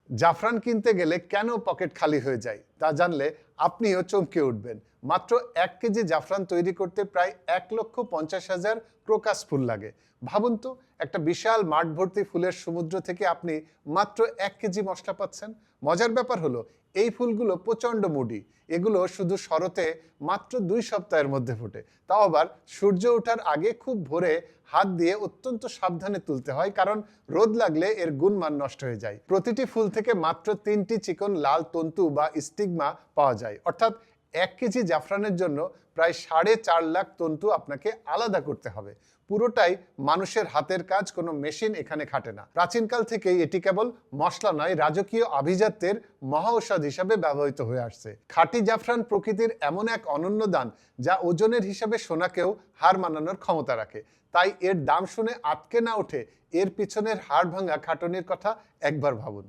জাফরান কিনতে গেলে কেন পকেট খালি হয়ে যায় তা জানলে আপনিও চমকে উঠবেন। মাত্র 1 কেজি জাফরান তৈরি করতে প্রায় 1,50,000 ক্রোকাস ফুল লাগে। ভাবুন তো, একটা বিশাল মাঠ ভর্তি ফুলের সমুদ্র থেকে আপনি মাত্র 1 কেজি মশলা পাচ্ছেন। মজার ব্যাপার হলো, এই ফুলগুলো প্রচণ্ড মুডি। এগুলো শুধু শরতে মাত্র 2 সপ্তাহের মধ্যে ফোটে, তাও আবার সূর্য ওঠার আগে খুব ভোরে হাত দিয়ে অত্যন্ত সাবধানে তুলতে হয়, কারণ রোদ লাগলে এর গুণমান নষ্ট হয়ে যায়। প্রতিটি ফুল থেকে মাত্র 3টি চিকন লাল তন্তু বা স্টিগমা পাওয়া যায়, অর্থাৎ 1 কেজি জাফরানের জন্য প্রায় 4.5 লাখ তন্তু আপনাকে আলাদা করতে হবে। পুরোটাই মানুষের হাতের কাজ, কোনো মেশিন এখানে খাটে না। প্রাচীনকাল থেকেই এটি কেবল মশলা নয়, রাজকীয় আভিজাত্যের মহা ঔষধ হিসাবে ব্যবহৃত হয়ে আসছে। খাঁটি জাফরান প্রকৃতির এমন এক অনন্য দান, যা ওজনের হিসাবে সোনাকেও হার মানানোর ক্ষমতা রাখে। তাই এর দাম শুনে আটকে না ওঠে এর পিছনের হাড় ভাঙা খাটুনির কথা একবার ভাবুন।